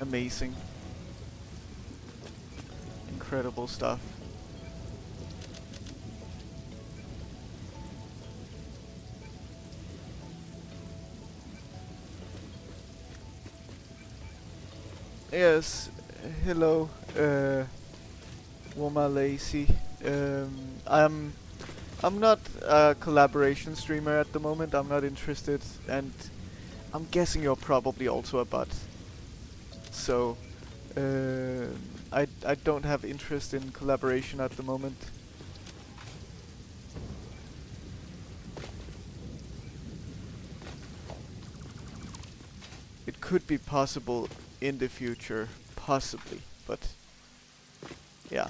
amazing. Incredible stuff. Yes, hello, Woma Lacy. I'm not a collaboration streamer at the moment. I'm not interested, and I'm guessing you're probably also a bot. So, I don't have interest in collaboration at the moment. It could be possible in the future, possibly, but yeah,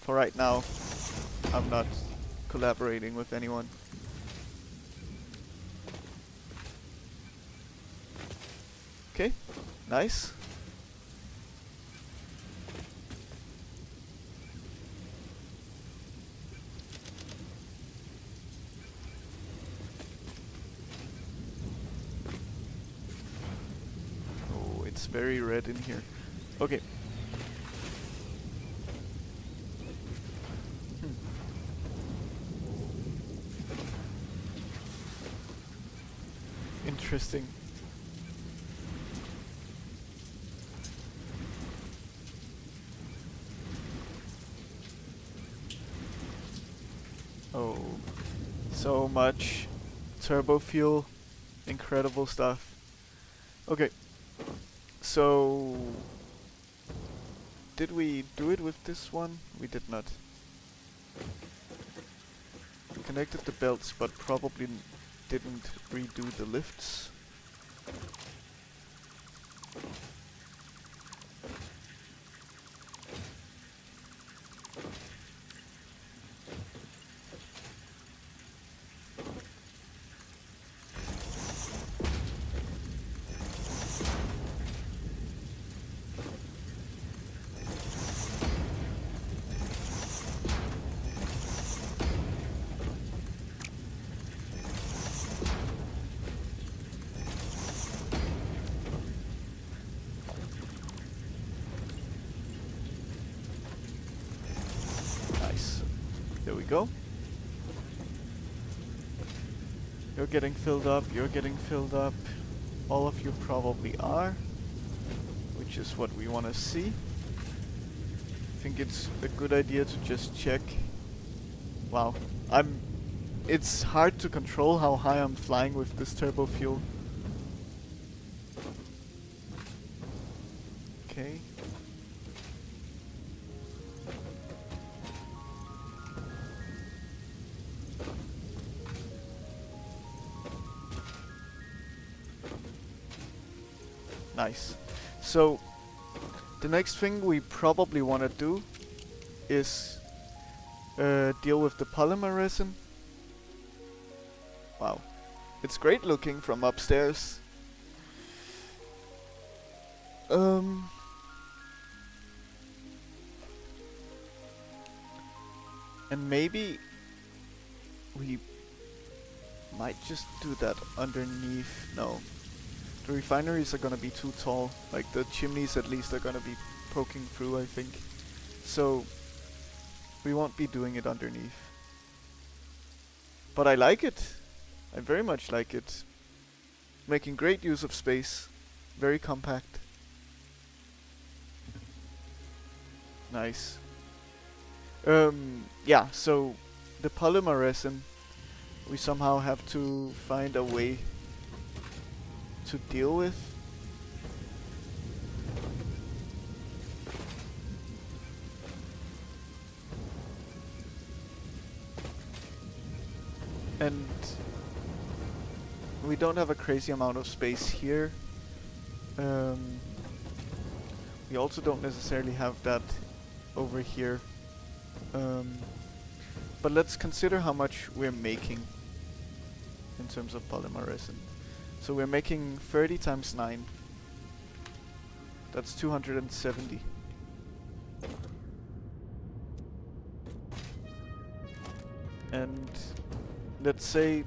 for right now, I'm not collaborating with anyone. Okay, nice. Oh, it's very red in here. Okay. Interesting. Oh, so much Turbofuel, incredible stuff. Okay, so did we do it with this one? We did not. We connected the belts, but probably didn't redo the lifts. Nice. There we go. You're getting filled up, you're getting filled up. All of you probably are, which is what we want to see. I think it's a good idea to just check. Wow, it's hard to control how high I'm flying with this turbo fuel. Okay. Nice. So, the next thing we probably want to do is deal with the polymer resin. Wow. It's great looking from upstairs. And maybe we might just do that underneath. No. The refineries are gonna be too tall. Like, the chimneys at least are gonna be poking through, I think. So, we won't be doing it underneath. But I like it. I very much like it. Making great use of space. Very compact. Nice. Yeah, so the polymer resin, we somehow have to find a way to deal with. And we don't have a crazy amount of space here. We also don't necessarily have that over here. But let's consider how much we're making in terms of polymer resin. So we're making 30 times 9. That's 270. And let's say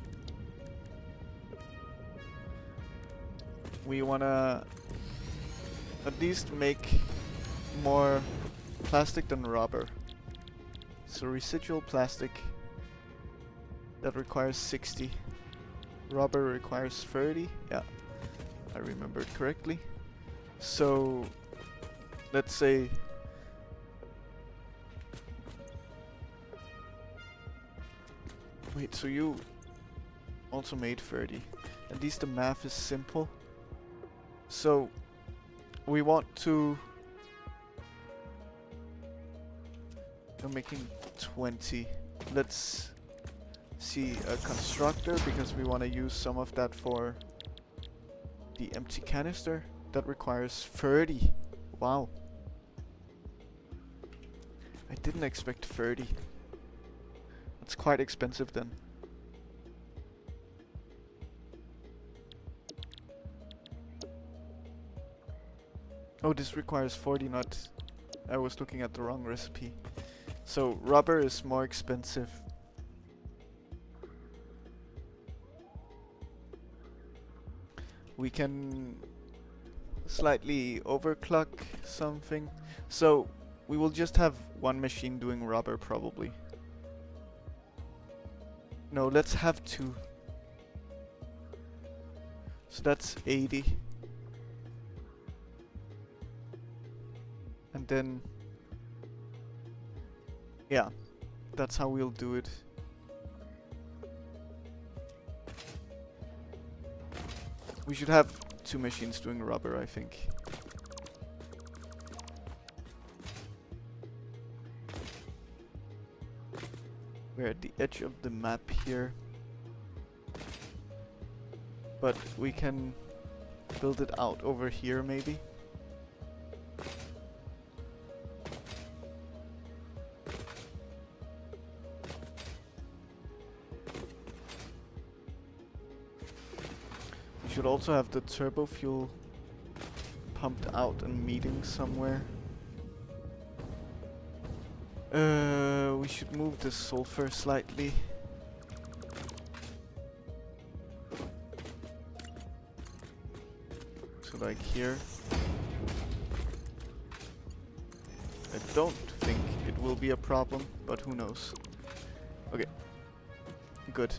we wanna at least make more plastic than rubber. So residual plastic, that requires 60. Rubber requires 30. Yeah, I remembered correctly. So let's say wait, so you also made 30. At least the math is simple. So we want to... We're making 20. Let's see a constructor, because we want to use some of that for the empty canister. That requires 30. Wow. I didn't expect 30. That's quite expensive then. Oh, this requires 40, not... I was looking at the wrong recipe. So rubber is more expensive. We can slightly overclock something. So we will just have one machine doing rubber probably. No, let's have two. So that's 80. And then, yeah, that's how we'll do it. We should have two machines doing rubber, I think. We're at the edge of the map here. But we can build it out over here maybe. Should also have the turbofuel pumped out and meeting somewhere. We should move the sulfur slightly. So like here. I don't think it will be a problem, but who knows. Okay. Good.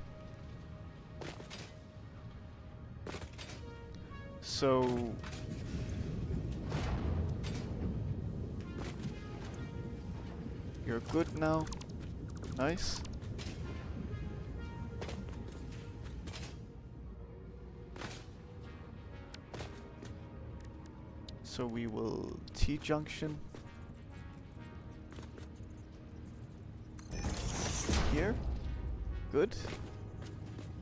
So you're good now. Nice. So we will T-junction here. Good.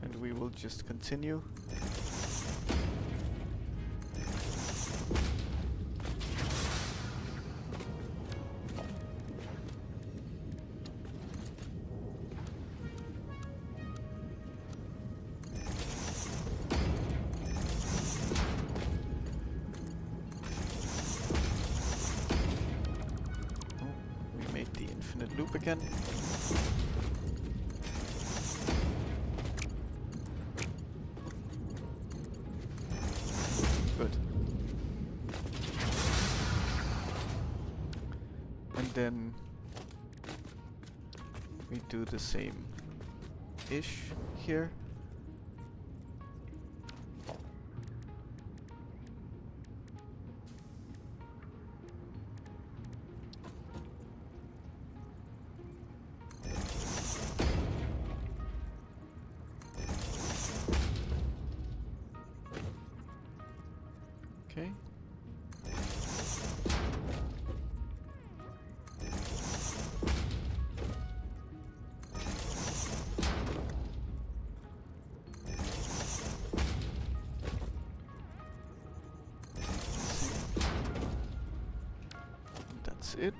And we will just continue. Loop again. Good. And then we do the same-ish here. Okay. That's it.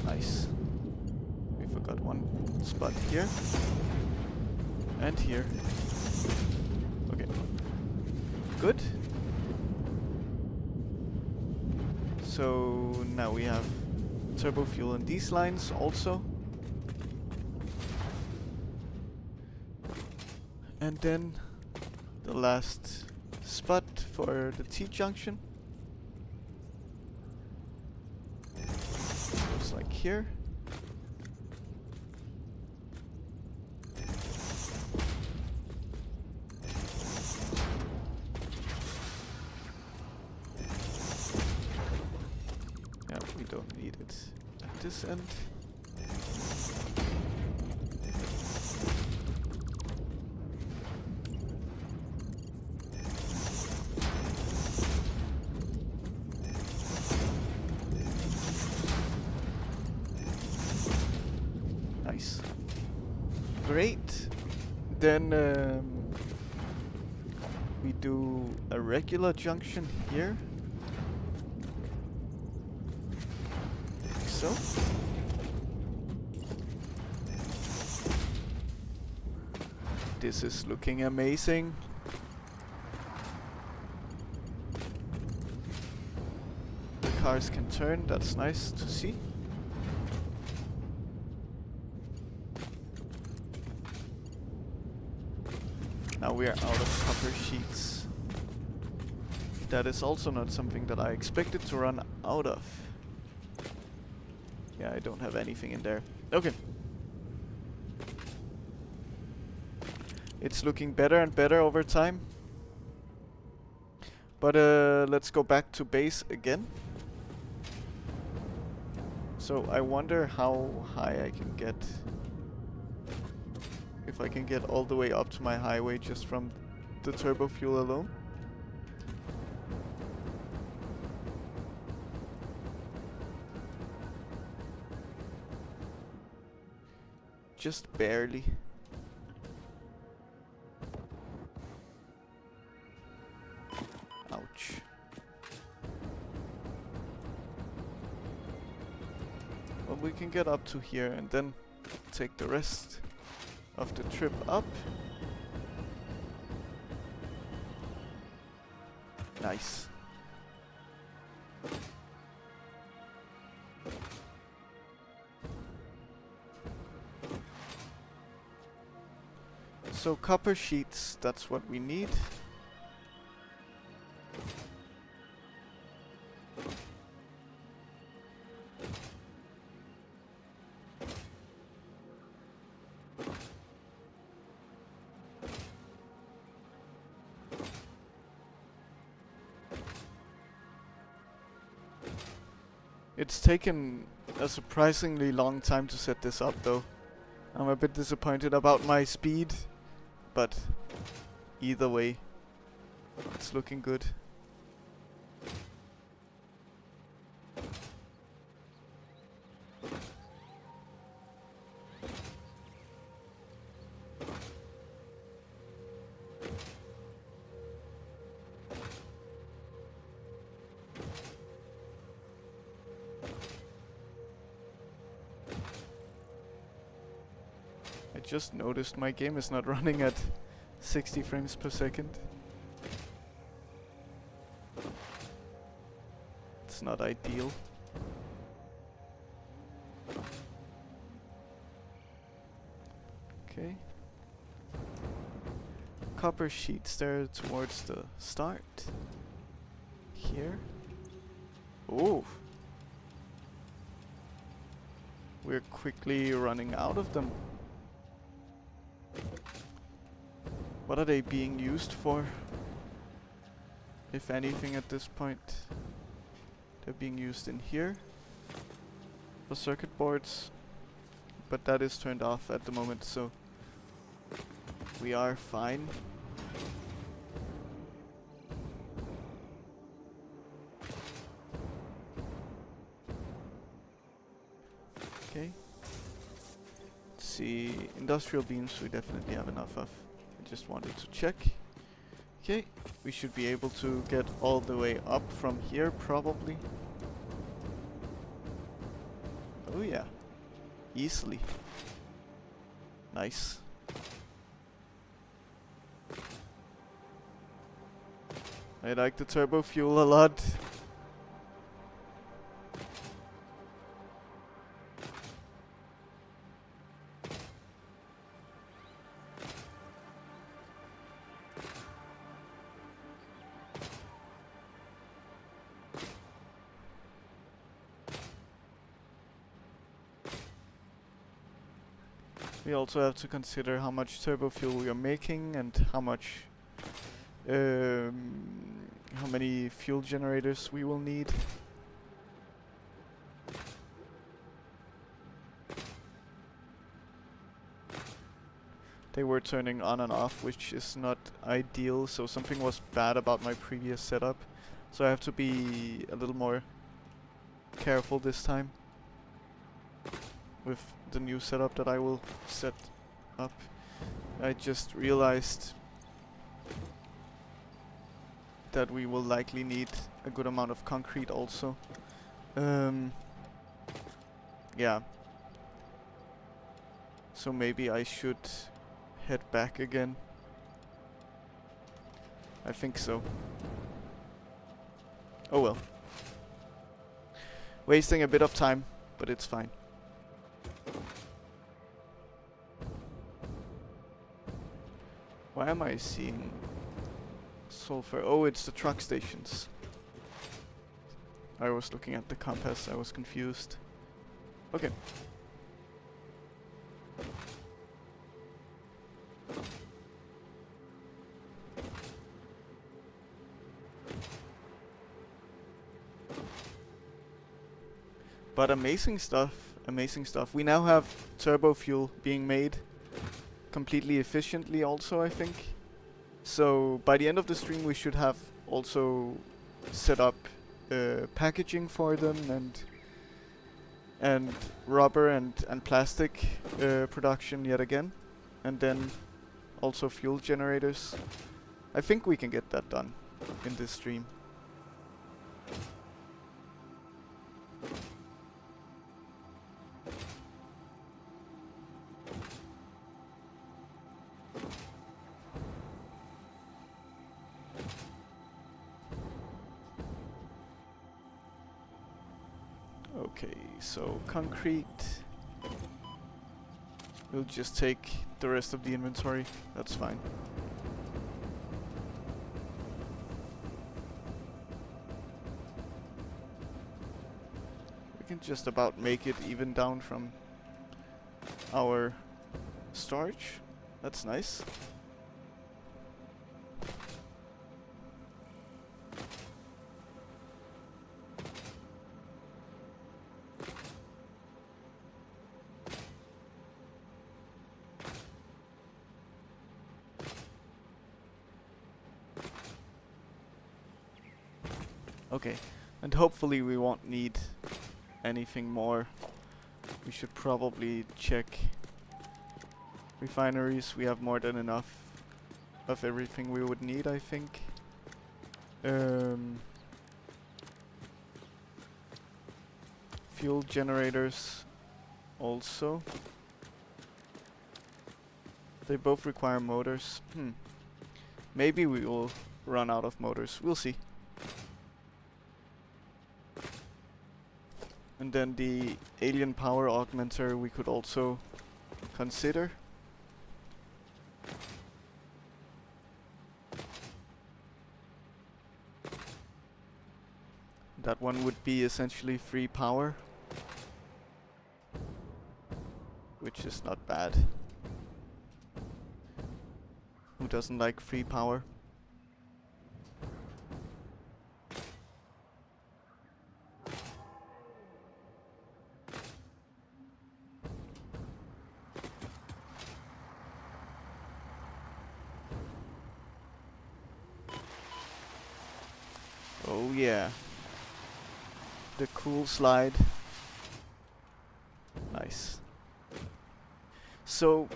Nice. got one spot here. And here. Okay. Good. So now we have turbofuel in these lines also. And then the last spot for the T-junction. Looks like here. Yeah, we don't need it at this end. Nice. Great. Then we do a regular junction here. Like so. This is looking amazing. The cars can turn, that's nice to see. Now we are out of copper sheets. That is also not something that I expected to run out of. Yeah, I don't have anything in there. Okay. It's looking better and better over time. But let's go back to base again. So I wonder how high I can get. If I can get all the way up to my highway just from the turbofuel alone. Just barely. Ouch. Well, we can get up to here and then take the rest of the trip up. Nice. So copper sheets, that's what we need. It's taken a surprisingly long time to set this up though. I'm a bit disappointed about my speed, but either way, it's looking good. I just noticed my game is not running at 60 frames per second. It's not ideal. Okay. Copper sheets there towards the start. Here. Oh. We're quickly running out of them. What are they being used for? If anything at this point. They're being used in here for circuit boards, but that is turned off at the moment, so we are fine. Okay. Let's see, industrial beams we definitely have enough of. I just wanted to check. Okay, we should be able to get all the way up from here probably. Oh yeah. easily. Nice. I like the turbo fuel a lot. We also have to consider how much turbo fuel we are making and how many fuel generators we will need. They were turning on and off, which is not ideal, so something was bad about my previous setup. So I have to be a little more careful this time with the new setup that I will set up. I just realized that we will likely need a good amount of concrete also. Yeah. So maybe I should head back again. I think so. Oh well. Wasting a bit of time, but it's fine. Why am I seeing sulfur? Oh, it's the truck stations. I was looking at the compass, I was confused. Okay. But amazing stuff, amazing stuff. We now have turbo fuel being made completely efficiently also, I think. So by the end of the stream we should have also set up packaging for them and rubber and plastic production yet again. And then also fuel generators. I think we can get that done in this stream. Okay, so concrete. We'll just take the rest of the inventory. That's fine. We can just about make it even down from our storage. That's nice. Okay, and hopefully we won't need anything more. We should probably check refineries. We have more than enough of everything we would need, I think. Fuel generators also. They both require motors. Maybe we will run out of motors. We'll see. And then the alien power augmenter we could also consider. That one would be essentially free power, which is not bad. Who doesn't like free power? Oh yeah. The cool slide. Nice. So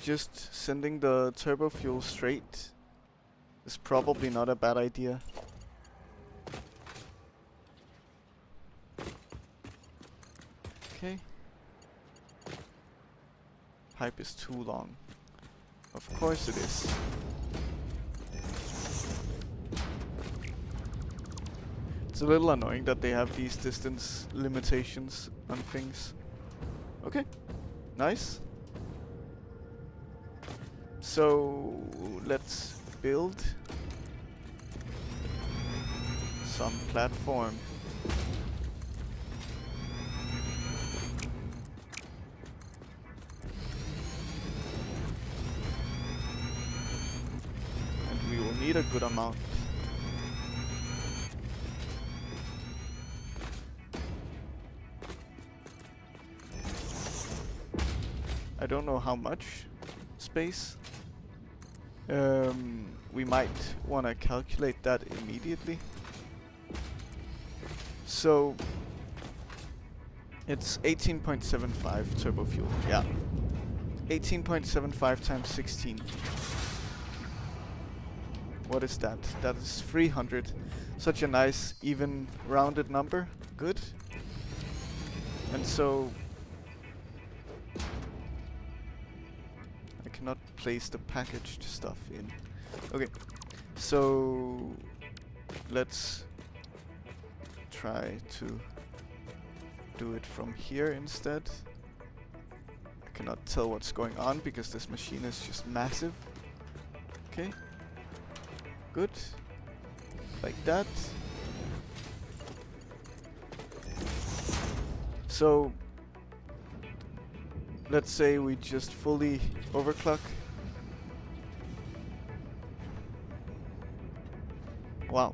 just sending the turbo fuel straight is probably not a bad idea. Okay. Pipe is too long. Of course it is. It's a little annoying that they have these distance limitations on things. Okay, nice. So let's build some platform. And we will need a good amount. I don't know how much space. We might want to calculate that immediately. So it's 18.75 turbo fuel. Yeah. 18.75 times 16. What is that? That is 300. Such a nice, even, rounded number. Good. And so I cannot place the packaged stuff in. Okay. So let's try to do it from here instead. I cannot tell what's going on because this machine is just massive. Okay. Good. Like that. So let's say we just fully overclock. Wow.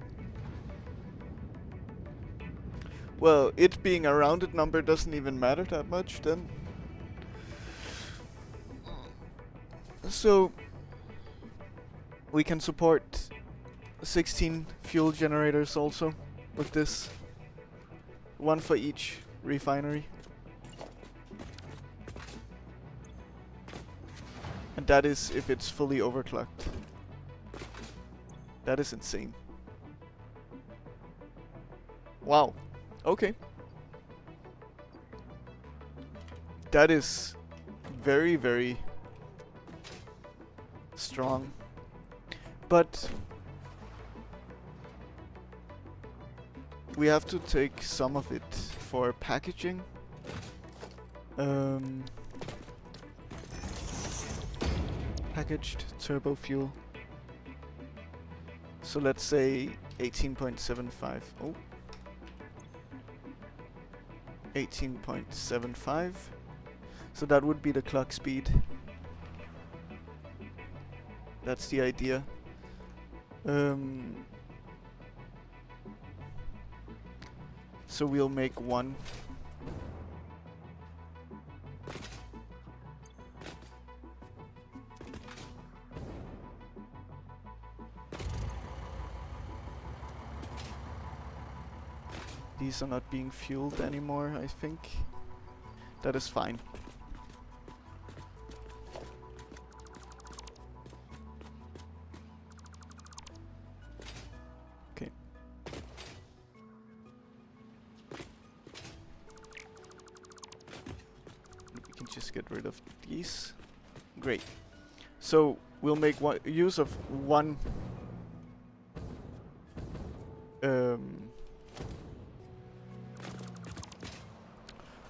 Well, it being a rounded number doesn't even matter that much then. So we can support 16 fuel generators also with this. One for each refinery. And that is if it's fully overclocked. That is insane. Wow. Okay. That is very, very strong. But we have to take some of it for packaging. Packaged turbo fuel. So let's say 18.75. Oh. 18.75. So that would be the clock speed. That's the idea. So we'll make one. These are not being fueled anymore, I think. That is fine. Okay. We can just get rid of these. Great. So we'll make use of one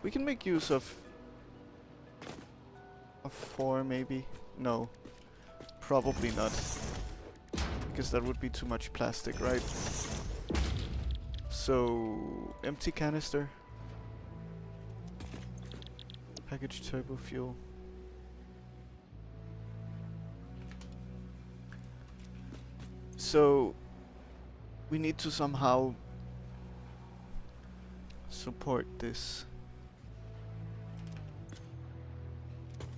we can make use of 4 maybe. No, probably not, because that would be too much plastic, right? So empty canister, packaged turbo fuel. So we need to somehow support this.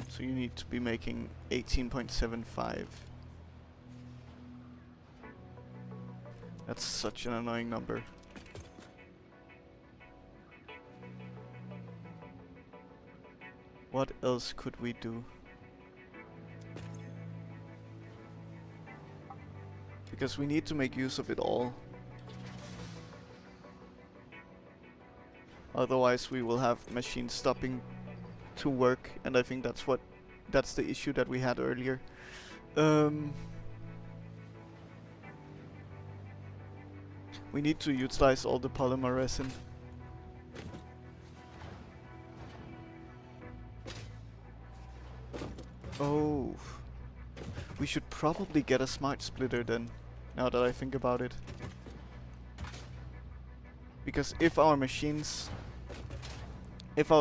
So you need to be making 18.75. That's such an annoying number. What else could we do? Because we need to make use of it all. Otherwise we will have machines stopping to work, and I think that's the issue that we had earlier. We need to utilize all the polymer resin. Oh, we should probably get a smart splitter then, now that I think about it. Because if our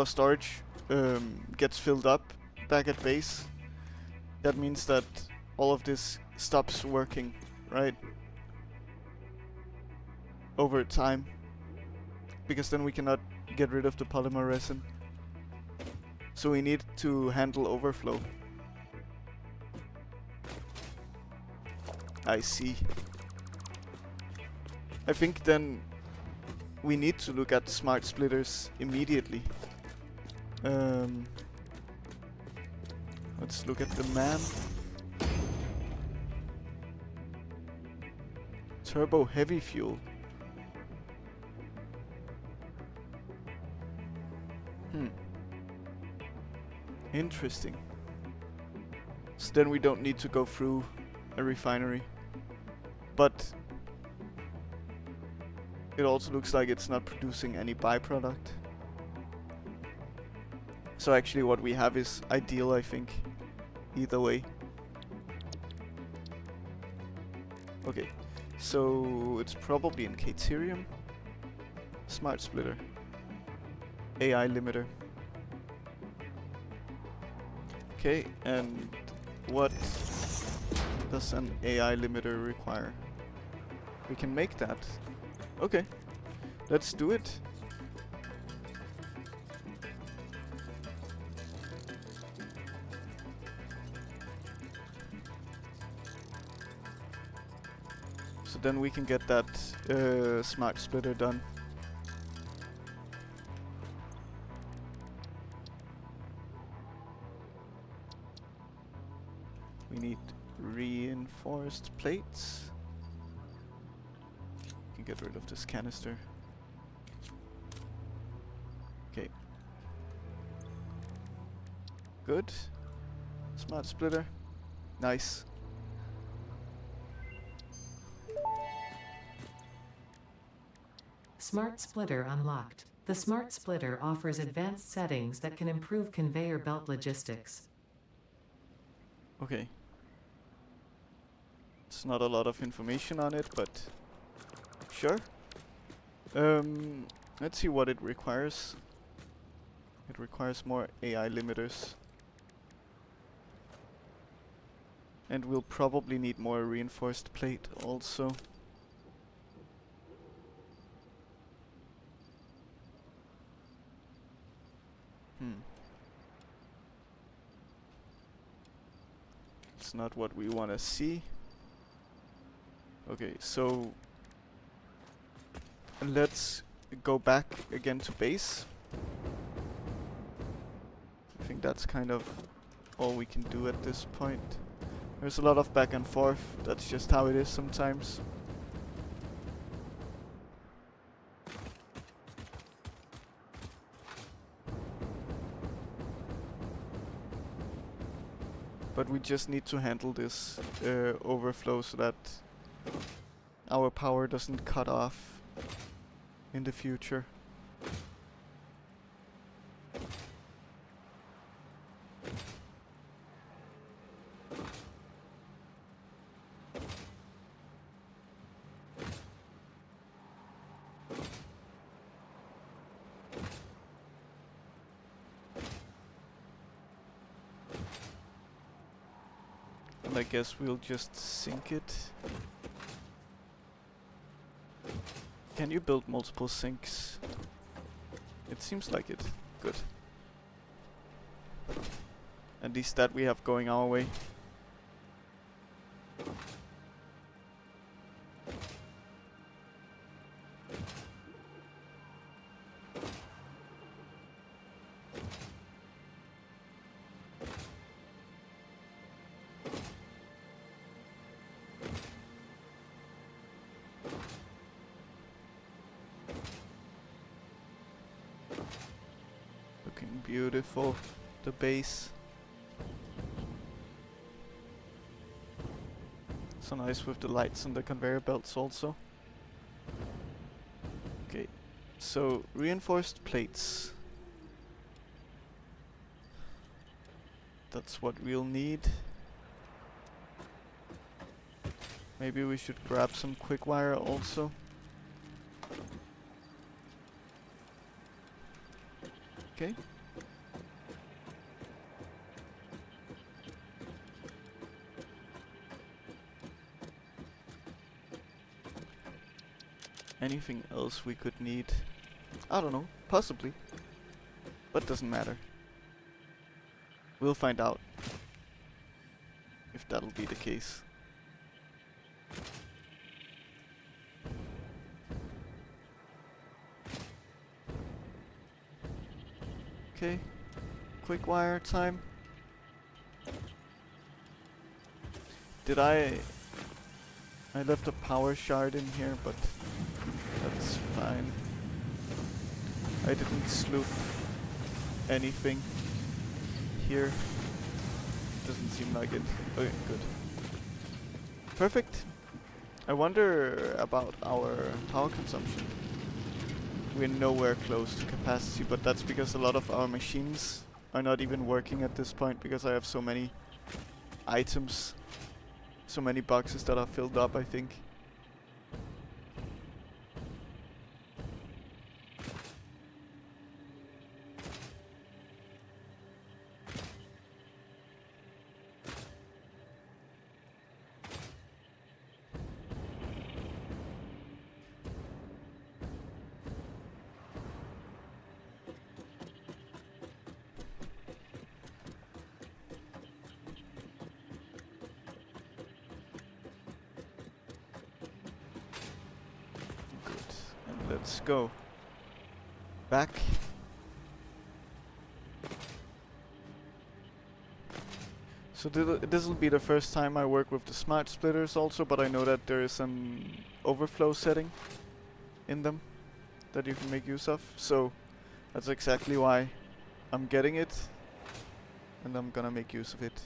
storage gets filled up back at base, that means that all of this stops working, right? Over time. Because then we cannot get rid of the polymer resin. So we need to handle overflow. I see. I think then we need to look at smart splitters immediately. Let's look at the man. Turbo heavy fuel. Interesting. So then we don't need to go through a refinery. But it also looks like it's not producing any byproduct. So actually what we have is ideal, I think. Either way. Okay. So it's probably in Caterium. Smart splitter. AI limiter. Okay, and what does an AI limiter require? We can make that. Okay, let's do it. So then we can get that smart splitter done. We need reinforced plates. We can get rid of this canister. Okay. Good. Smart splitter. Nice. Smart Splitter unlocked. The Smart Splitter offers advanced settings that can improve conveyor belt logistics. Okay. It's not a lot of information on it, but sure. Let's see what it requires. It requires more AI limiters. And we'll probably need more reinforced plate also. It's not what we want to see. Okay, so let's go back again to base. I think that's kind of all we can do at this point. There's a lot of back and forth. That's just how it is sometimes. But we just need to handle this overflow so that our power doesn't cut off in the future. And I guess we'll just sink it. Can you build multiple sinks? It seems like it. Good. At least that we have going our way. looking beautiful. The base. So nice with the lights on the conveyor belts also. Okay, so reinforced plates. That's what we'll need. Maybe we should grab some quick wire also. Okay. Anything else we could need? I don't know, possibly. But doesn't matter. We'll find out if that'll be the case. Okay, quick wire time. Did I left a power shard in here, but that's fine. I didn't sloop anything here. Doesn't seem like it. Okay, good. Perfect. I wonder about our power consumption. We're nowhere close to capacity, but that's because a lot of our machines are not even working at this point because I have so many items, so many boxes that are filled up, I think. Let's go back. So this will be the first time I work with the smart splitters also, but I know that there is an overflow setting in them that you can make use of. So that's exactly why I'm getting it, and I'm gonna make use of it.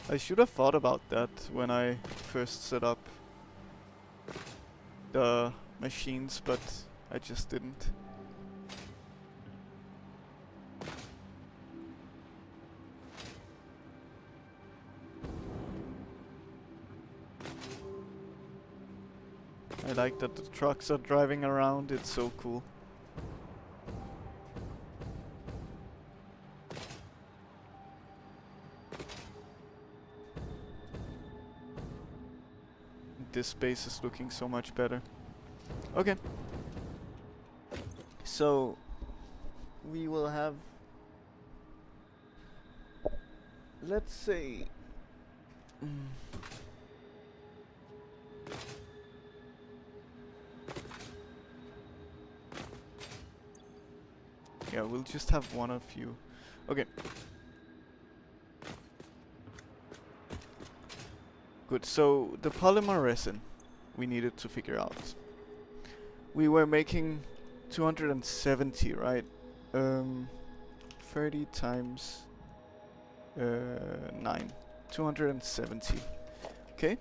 I should have thought about that when I first set up the machines, but I just didn't. I like that the trucks are driving around, it's so cool. This space is looking so much better. Okay. So we will have, let's say, yeah, we'll just have one of you. Okay. Good, so the polymer resin we needed to figure out. We were making 270, right? 30 times 9. 270. Okay.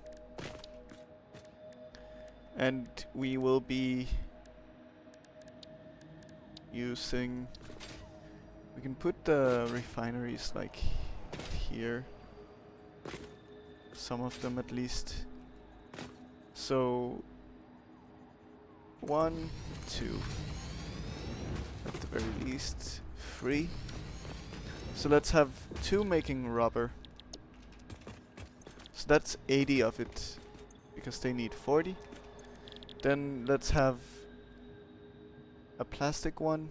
And we will be using... We can put the refineries like here. Some of them at least. So 1, 2, at the very least 3. So let's have 2 making rubber. So that's 80 of it, because they need 40. Then let's have a plastic one.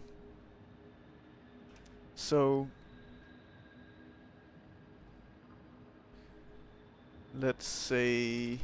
So let's say